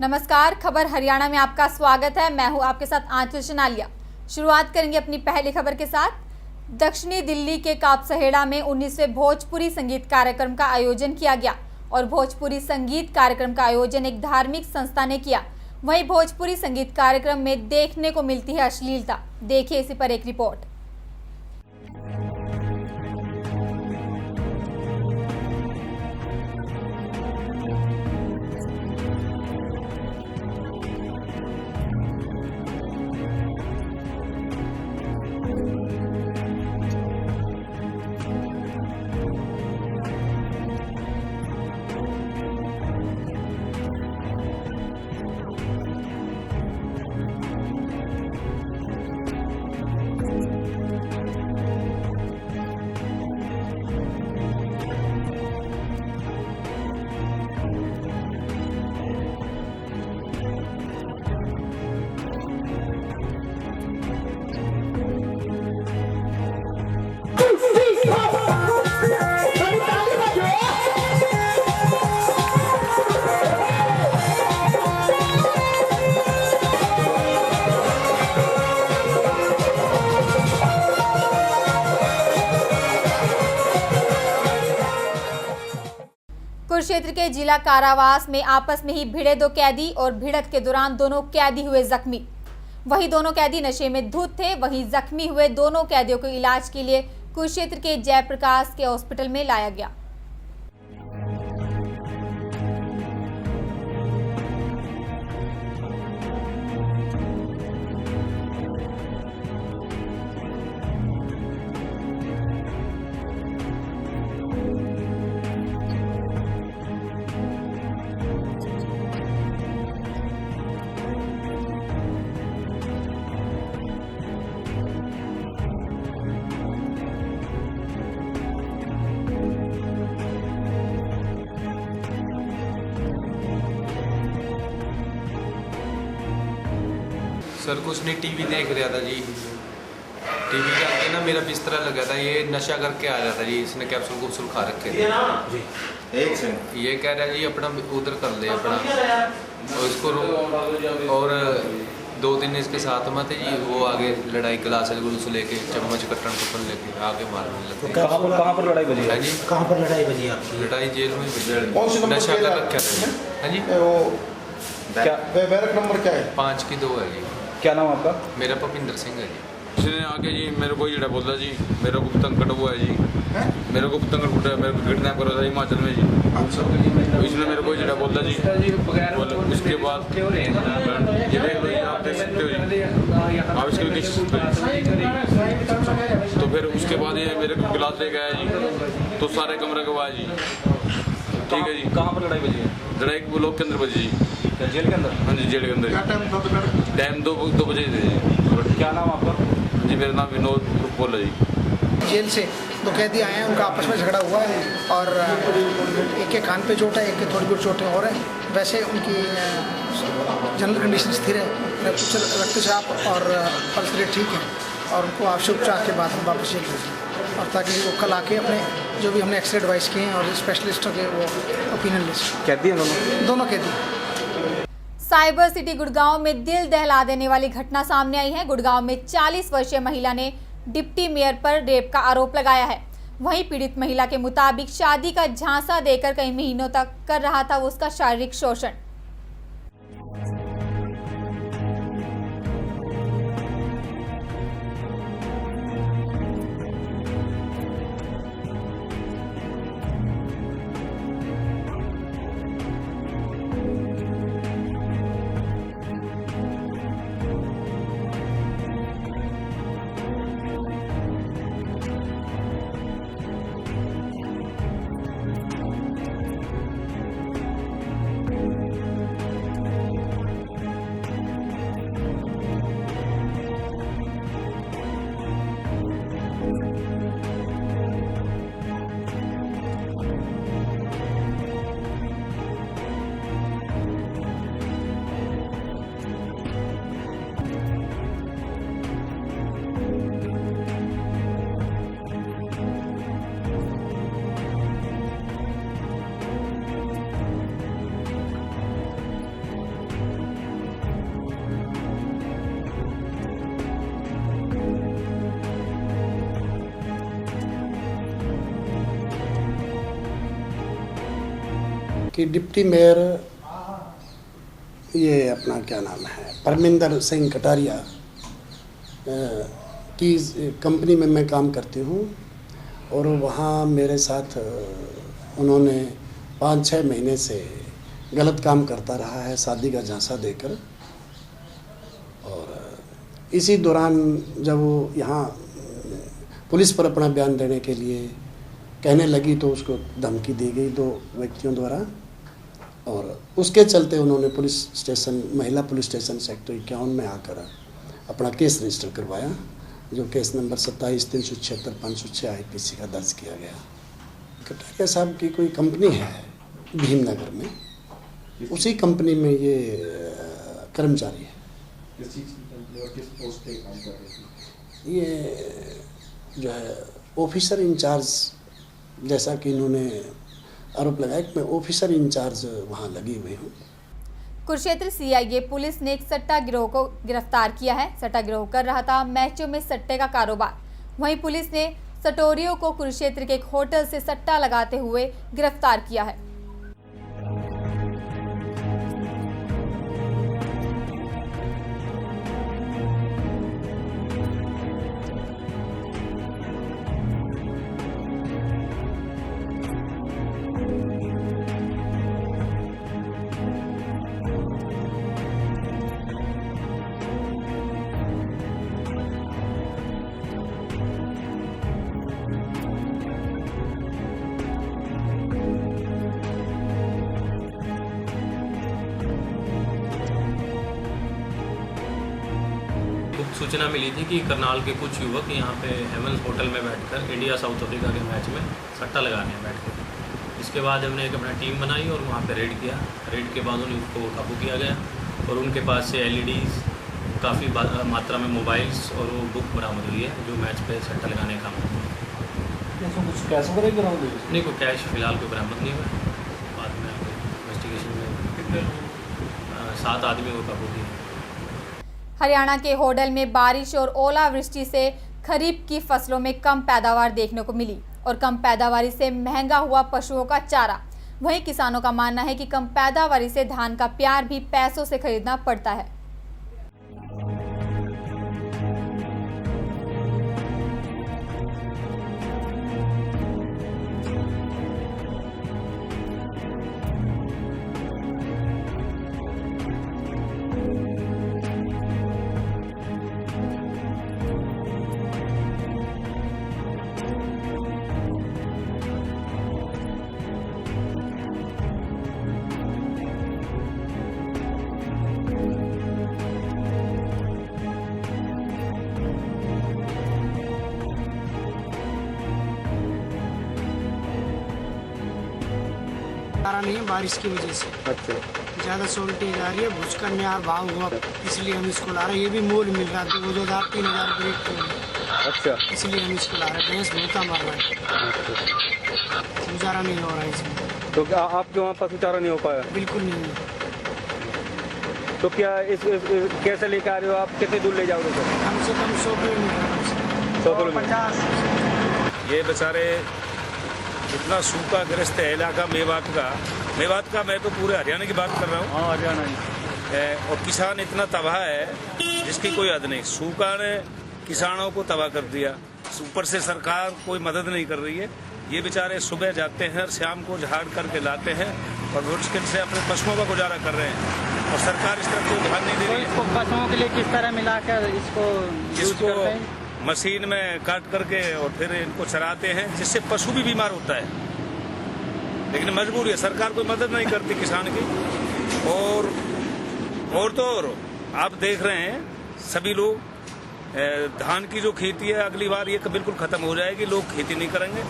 नमस्कार, खबर हरियाणा में आपका स्वागत है। मैं हूं आपके साथ आंचल शनालिया। शुरुआत करेंगे अपनी पहली खबर के साथ। दक्षिणी दिल्ली के कापसहेड़ा में 19वें भोजपुरी संगीत कार्यक्रम का आयोजन किया गया और भोजपुरी संगीत कार्यक्रम का आयोजन एक धार्मिक संस्था ने किया। वहीं भोजपुरी संगीत कार्यक्रम में देखने को मिलती है अश्लीलता। देखिए इसी पर एक रिपोर्ट। कुरुक्षेत्र के जिला कारावास में आपस में ही भिड़े दो कैदी और भिड़ंत के दौरान दोनों कैदी हुए जख्मी। वहीं दोनों कैदी नशे में धुत थे। वहीं जख्मी हुए दोनों कैदियों को इलाज के लिए कुरुक्षेत्र के जयप्रकाश के हॉस्पिटल में लाया गया। सर कुछ नहीं, टीवी देख रहा था जी। टीवी के आगे ना मेरा बिस्तरा लगा था। ये नशा करके आ रहा था जी। इसने कैप्सूल कुप्सूल खा रखे थे जी। एक सेकंड। ये कह रहा जी अपना उधर कर ले अपना, और इसको और 2-3 इसके साथ में थे जी। वो आगे लड़ाई गिलास गुलूस लेके चम्मच कट्टन कुट्टन लेके आगे मारने लगे। कहाँ पर लड़ाई बजी है जी? कहाँ पर लड़ाई बजी आपकी? लड़ाई जेल में बजी। नशा कर रखा था है जी। वो क्या बैरक नंबर क्या है? 5 की 2 है जी। क्या नाम आपका? मेरा भुपिंदर सिंह है जी। इसने आके जी मेरे को जड़ा बोला जी, मेरे को पतंग हुआ है जी। मेरे को पतंग कटा है, मेरे को किडनैप करा था हिमाचल में जी। इसने मेरे को जड़ा बोला जी। उसके बाद ये देख लो, आप देख सकते हो जी। आप इसके देख सकते हो। तो फिर उसके बाद ये मेरे को गिलास लेके आया जी। तो सारे कमरे गवाए जी। ठीक है जी। कहाँ पर लड़ाई बजी है? लड़ाई ब्लॉक के अंदर बजी जी। जेल के अंदर? हाँ जी, जेल के अंदर। टाइम 2 बजे थे जी। क्या नाम आपका? जी मेरा नाम विनोद बोला जी। जेल से 2 कैदी आए हैं, उनका आपस में झगड़ा हुआ है और एक के कान पे चोट है, एक के थोड़ी बहुत चोटें और हैं। वैसे उनकी जनरल कंडीशन स्थिर है, रक्तचाप और पल्स रेट ठीक है और उनको आवश्यक उपचार के बाद हम वापस जेल भेजें, और ताकि वो कल आके अपने जो भी हमने एक्सरे एडवाइस किए हैं और स्पेशलिस्टों के वो ओपिनियन लिस्ट। कैदी हैं दोनों कैदी। साइबर सिटी गुड़गांव में दिल दहला देने वाली घटना सामने आई है। गुड़गांव में 40 वर्षीय महिला ने डिप्टी मेयर पर रेप का आरोप लगाया है। वहीं पीड़ित महिला के मुताबिक शादी का झांसा देकर कई महीनों तक कर रहा था वो उसका शारीरिक शोषण। कि डिप्टी मेयर ये अपना क्या नाम है परमिंदर सिंह कटारिया की कंपनी में मैं काम करती हूँ और वहाँ मेरे साथ उन्होंने 5-6 महीने से गलत काम करता रहा है शादी का झांसा देकर। और इसी दौरान जब वो यहाँ पुलिस पर अपना बयान देने के लिए कहने लगी तो उसको धमकी दी गई 2 व्यक्तियों द्वारा और उसके चलते उन्होंने पुलिस स्टेशन महिला पुलिस स्टेशन सेक्टर 51 में आकर अपना केस रजिस्टर करवाया, जो केस नंबर 27-376-506 IPC का दर्ज किया गया। कटारिया साहब की कोई कंपनी है भीमनगर में, उसी कंपनी में ये कर्मचारी है। किस पोस्ट पे काम कर रहे थे? ये जो है ऑफिसर इंचार्ज, जैसा कि इन्होंने आरोप लगाया कि मैं ऑफिसर इंचार्ज वहाँ लगी हुई हूँ। कुरुक्षेत्र CIA पुलिस ने एक सट्टा गिरोह को गिरफ्तार किया है। सट्टा गिरोह कर रहा था मैचों में सट्टे का कारोबार। वहीं पुलिस ने सटोरियों को कुरुक्षेत्र के एक होटल से सट्टा लगाते हुए गिरफ्तार किया है। गुप्त सूचना मिली थी कि करनाल के कुछ युवक यहाँ पे हेवंस होटल में बैठकर इंडिया साउथ अफ्रीका के मैच में सट्टा लगाने बैठ गए। इसके बाद हमने एक अपना टीम बनाई और वहाँ पे रेड किया। रेड के बाद उनको काबू किया गया और उनके पास से LEDs, काफ़ी मात्रा में मोबाइल्स और वो बुक बरामद हुई है जो मैच पे सट्टा लगाने का काम करते हैं। कुछ कैश वगैरह बरामद हुई? नहीं, कोई कैश फिलहाल कोई बरामद नहीं हुआ। बाद में इन्वेस्टिगेशन में 7 आदमी को काबू किया। हरियाणा के होडल में बारिश और ओलावृष्टि से खरीफ की फसलों में कम पैदावार देखने को मिली और कम पैदावारी से महंगा हुआ पशुओं का चारा। वहीं किसानों का मानना है कि कम पैदावारी से धान का प्यार भी पैसों से खरीदना पड़ता है। नहीं है बारिश की वजह से। अच्छा। ज़्यादा सोल्टी जा रही है, भुजकर न्यार भाव हुआ, इसलिए हम इसको ला रहे हैं। ये भी मोल मिल रहा है 2000-3000 रुपये रेट। अच्छा। इसलिए हम इसको ला रहे हैं। भैंस भूखा मर रहा है, गुजारा नहीं हो रहा है इसमें। तो क्या आपके वहाँ पशुचारा नहीं हो पाया? बिल्कुल नहीं। तो क्या इस कैसे लेकर आ रहे हो आप? कितने दूर ले जाओगे सर? कम से कम 100 किलोमीटर। 100 किलोमीटर। ये बेचारे इतना सूखा ग्रस्त है इलाका मेवात का मैं तो पूरे हरियाणा की बात कर रहा हूँ। हाँ, हरियाणा ही। और किसान इतना तबाह है जिसकी कोई हद नहीं। सूखा ने किसानों को तबाह कर दिया, ऊपर से सरकार कोई मदद नहीं कर रही है। ये बेचारे सुबह जाते हैं और शाम को झाड़ करके लाते हैं और मुश्किल से अपने पशुओं का गुजारा कर रहे हैं और सरकार इस तरफ कोई ध्यान नहीं दे रही है। इसको पशुओं के लिए किस तरह मिलाकर इसको मशीन में काट करके और फिर इनको चराते हैं, जिससे पशु भी बीमार होता है। लेकिन मजबूरी है, सरकार कोई मदद नहीं करती किसान की। और तो और आप देख रहे हैं सभी लोग धान की जो खेती है अगली बार ये बिल्कुल खत्म हो जाएगी, लोग खेती नहीं करेंगे,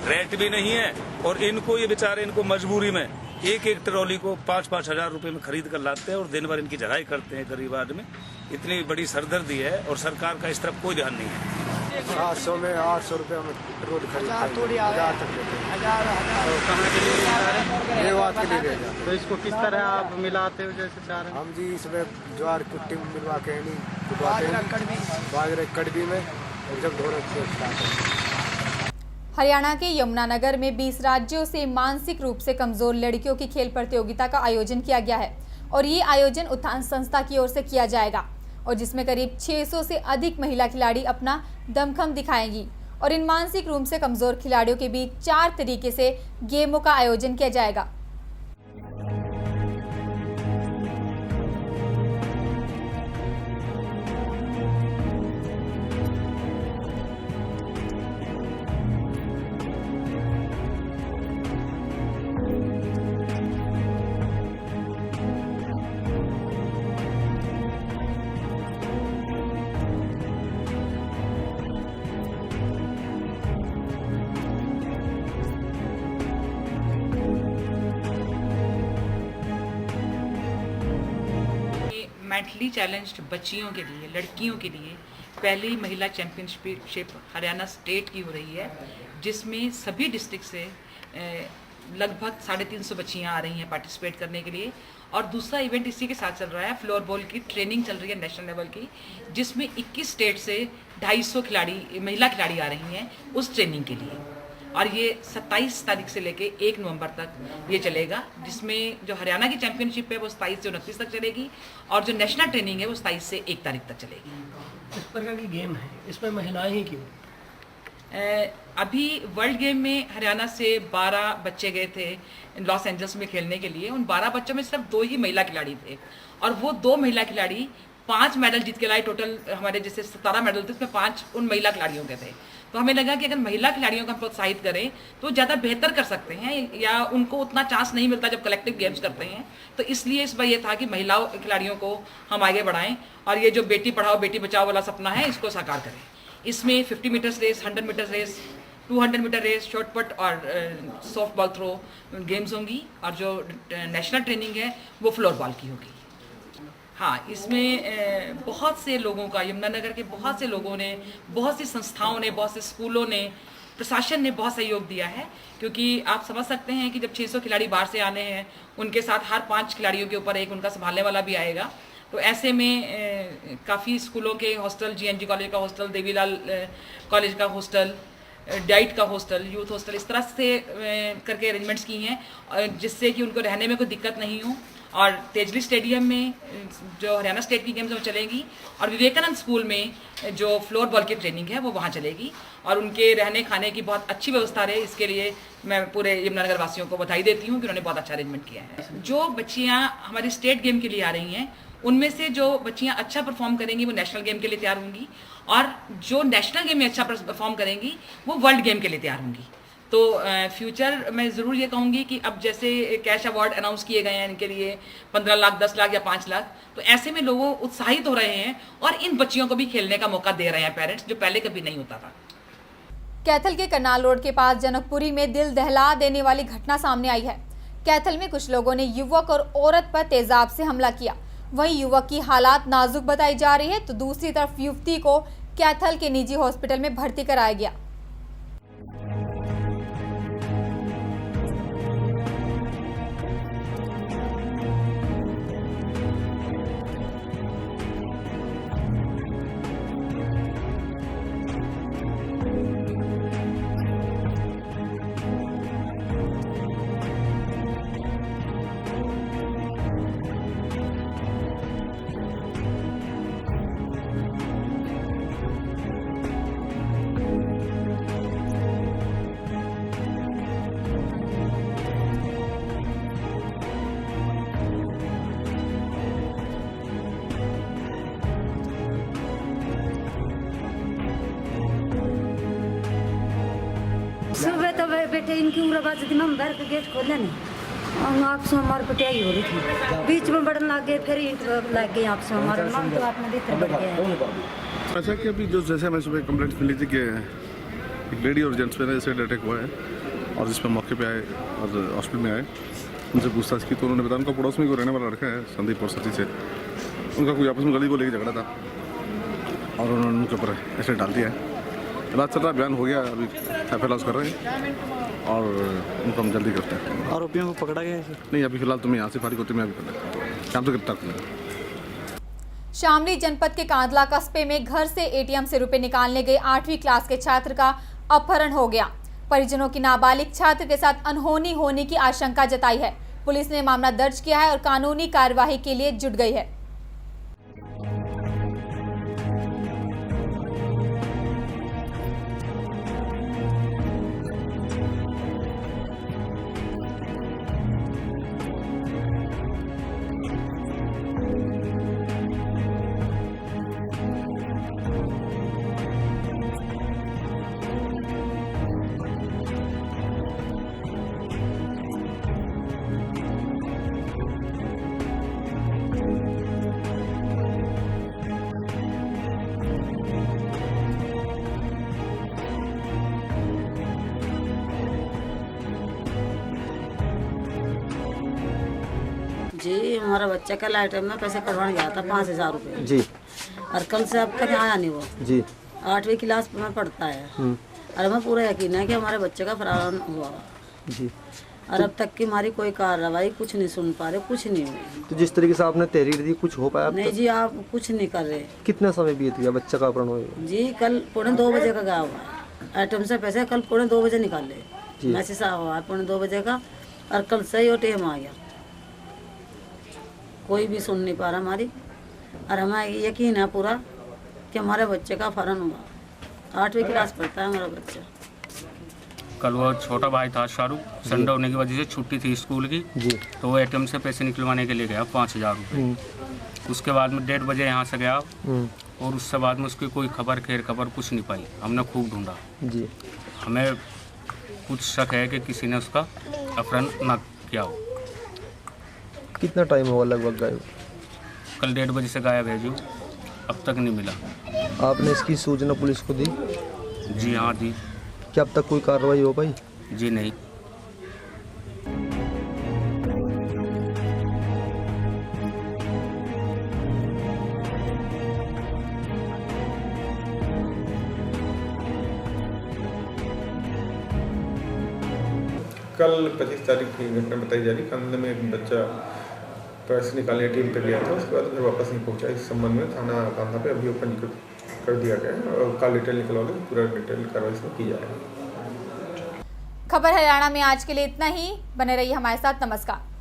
रेट भी नहीं है। और इनको ये बेचारे इनको मजबूरी में एक ट्रॉली को 5-5 हजार रुपए में खरीद कर लाते हैं और दिन भर इनकी जराई करते हैं गरीब आदमी। इतनी बड़ी सरदर्दी है और सरकार का इस तरफ कोई ध्यान नहीं है। 700 में 800 रुपये में पेट्रोल खरीदते हैं, 1000 तक लेते हैं। कहाँ के लिए? मेवात के लिए ले जाते हैं। तो इसको किस तरह आप मिलाते हो जैसे चारा? हम जी इसमें ज्वार कुट्टी में मिलवा के नहीं कुटवाते हैं, बाजरे कड़वी में जब ढोने से। हरियाणा के यमुनानगर में 20 राज्यों से मानसिक रूप से कमजोर लड़कियों की खेल प्रतियोगिता का आयोजन किया गया है और ये आयोजन उत्थान संस्था की ओर से किया जाएगा और जिसमें करीब 600 से अधिक महिला खिलाड़ी अपना दमखम दिखाएंगी और इन मानसिक रूप से कमजोर खिलाड़ियों के बीच 4 तरीके से गेमों का आयोजन किया जाएगा। मेंटली चैलेंज्ड बच्चियों के लिए, लड़कियों के लिए पहली महिला चैंपियनशिप हरियाणा स्टेट की हो रही है, जिसमें सभी डिस्ट्रिक्ट से लगभग 350 बच्चियां आ रही हैं पार्टिसिपेट करने के लिए। और दूसरा इवेंट इसी के साथ चल रहा है, फ्लोर बॉल की ट्रेनिंग चल रही है नेशनल लेवल की, जिसमें 21 स्टेट से 250 महिला खिलाड़ी आ रही हैं उस ट्रेनिंग के लिए। और ये 27 तारीख से लेके 1 नवंबर तक ये चलेगा, जिसमें जो हरियाणा की चैंपियनशिप है वो 27 से 29 तक चलेगी और जो नेशनल ट्रेनिंग है वो 27 से 1 तारीख तक चलेगी। इस प्रकार की गेम है, इसमें महिलाएं ही क्यों? अभी वर्ल्ड गेम में हरियाणा से 12 बच्चे गए थे लॉस एंजल्स में खेलने के लिए। उन 12 बच्चों में सिर्फ 2 ही महिला खिलाड़ी थे और वो 2 महिला खिलाड़ी 5 मेडल जीत के लाए। टोटल हमारे जैसे 17 मेडल थे, उसमें 5 उन महिला खिलाड़ियों के थे। तो हमें लगा कि अगर महिला खिलाड़ियों को हम प्रोत्साहित करें तो ज़्यादा बेहतर कर सकते हैं, या उनको उतना चांस नहीं मिलता जब कलेक्टिव गेम्स करते हैं। तो इसलिए इस बार ये था कि महिला खिलाड़ियों को हम आगे बढ़ाएं और ये जो बेटी पढ़ाओ बेटी बचाओ वाला सपना है इसको साकार करें। इसमें 50 meters race, 100 meter race, 200 meter race, shot put और सॉफ्ट बॉल थ्रो गेम्स होंगी और जो नेशनल ट्रेनिंग है वो फ्लोर बॉल की होगी। हाँ, इसमें बहुत से लोगों का, यमुनानगर के बहुत से लोगों ने, बहुत सी संस्थाओं ने, बहुत से स्कूलों ने, प्रशासन ने बहुत सहयोग दिया है, क्योंकि आप समझ सकते हैं कि जब 600 खिलाड़ी बाहर से आने हैं, उनके साथ हर 5 खिलाड़ियों के ऊपर एक उनका संभालने वाला भी आएगा। तो ऐसे में काफ़ी स्कूलों के हॉस्टल, GNG कॉलेज का हॉस्टल, देवीलाल कॉलेज का हॉस्टल, डाइट का हॉस्टल, यूथ हॉस्टल, इस तरह से करके अरेंजमेंट्स की हैं जिससे कि उनको रहने में कोई दिक्कत नहीं हो। और तेजली स्टेडियम में जो हरियाणा स्टेट की गेम्स वो चलेंगी और विवेकानंद स्कूल में जो फ्लोर बॉल की ट्रेनिंग है वो वहाँ चलेगी और उनके रहने खाने की बहुत अच्छी व्यवस्था रहे, इसके लिए मैं पूरे यमुनानगर वासियों को बधाई देती हूँ कि उन्होंने बहुत अच्छा अरेंजमेंट किया है। जो बच्चियाँ हमारी स्टेट गेम के लिए आ रही हैं, उनमें से जो बच्चियाँ अच्छा परफॉर्म करेंगी वो नेशनल गेम के लिए तैयार होंगी और जो नेशनल गेम में अच्छा परफॉर्म करेंगी वो वर्ल्ड गेम के लिए तैयार होंगी। तो फ्यूचर मैं ज़रूर ये कहूँगी कि अब जैसे कैश अवार्ड अनाउंस किए गए हैं इनके लिए 15 लाख, 10 लाख या 5 लाख, तो ऐसे में लोग उत्साहित हो रहे हैं और इन बच्चियों को भी खेलने का मौका दे रहे हैं पेरेंट्स, जो पहले कभी नहीं होता था। कैथल के करनाल रोड के पास जनकपुरी में दिल दहला देने वाली घटना सामने आई है। कैथल में कुछ लोगों ने युवक और औरत पर तेजाब से हमला किया। वहीं युवक की हालात नाजुक बताई जा रही है तो दूसरी तरफ युवती को कैथल के निजी हॉस्पिटल में भर्ती कराया गया। सुबह तो बेटे इनकी उम्र बात थी, मैं बाहर के गेट खोला नहीं, आपसे हमारी पिटाई हो रही थी, बीच में बढ़ने लग गए, फिर ईंट लग गई आपसे हमारे नाम तो आपने भीतर बढ़ गया। ऐसा कि अभी जो जैसे हमें सुबह कंप्लेंट मिली थी कि एक लेडी और जेंट्स पे जैसे अटैक हुआ है और जिसमें मौके पे आए और हॉस्पिटल में आए, उनसे पूछताछ की तो उन्होंने बताया उनका पड़ोस में कोई रहने वाला लड़का है संदीप और सती से, उनका कोई आपस में गली को लेकर झगड़ा था और उन्होंने उनके ऊपर ऐसे डाल दिया है। इलाज चल रहा, बयान हो गया, अभी FIR कर रहे हैं और उनको हम जल्दी करते हैं। आरोपियों को पकड़ा गया है? नहीं, अभी फिलहाल तुम्हें यहाँ से फारिग होते में अभी शाम तक गिरफ्तार कर लेंगे। शामली जनपद के कांदला कस्बे में घर से ATM से रुपए निकालने गए 8वीं क्लास के छात्र का अपहरण हो गया। परिजनों की नाबालिग छात्र के साथ अनहोनी होने की आशंका जताई है। पुलिस ने मामला दर्ज किया है और कानूनी कार्यवाही के लिए जुट गई है। जी हमारा बच्चा कल आइटम में पैसे कटवाने गया था 5,000 रुपये जी, और कल से अब तक आया नहीं वो जी। 8वीं क्लास में पढ़ता है और हमें पूरा यकीन है कि हमारे बच्चे का फरार हुआ जी। और अब तक की हमारी कोई कार्रवाई कुछ नहीं सुन पा रहे, कुछ नहीं हुई। तो जिस तरीके से आपने तहरीर दी कुछ हो पाया? नहीं जी, आप कुछ नहीं कर रहे। कितना समय बीत गया बच्चा का अपहरण हुआ? जी कल 2:45 बजे का गया हुआ है। आइटम से पैसे कल 2:45 बजे निकाले, मैसेज आया हुआ है 2:45 बजे का, और कल से ही टाइम आ गया। कोई भी सुन नहीं पा रहा हमारी, और हमें यकीन है पूरा कि हमारे बच्चे का फरन हुआ। 8वीं क्लास पढ़ता है हमारा बच्चा। कल वो छोटा भाई था शाहरुख, संडे होने की वजह से छुट्टी थी स्कूल की जी, तो वो एटीएम से पैसे निकलवाने के लिए गया 5,000 रुपये। उसके बाद में 1:30 बजे यहाँ से गया और उससे बाद में उसकी कोई खबर खैर खबर कुछ नहीं पाई। हमने खूब ढूंढा जी, हमें कुछ शक है कि किसी ने उसका अपहरण न किया हो। कितना टाइम होगा लगभग गायब? कल 1:30 बजे से गायब है जो, अब तक नहीं मिला। आपने इसकी सूचना पुलिस को दी? जी हाँ दी। क्या अब तक कोई कार्रवाई हो पाई? जी नहीं। कल 25 तारीख की घटना बताई जा रही। कांधे में एक बच्चा पैसे निकालने टीम पे गया था, उसके बाद फिर वापस नहीं पहुंचा। इस संबंध में थाना कांधा पे अभियोग पंजीकृत कर दिया गया है और कल डिटेल निकलवा के पूरा डिटेल कार्रवाई इसमें की जा रही है। खबर हरियाणा में आज के लिए इतना ही। बने रहिए हमारे साथ। नमस्कार।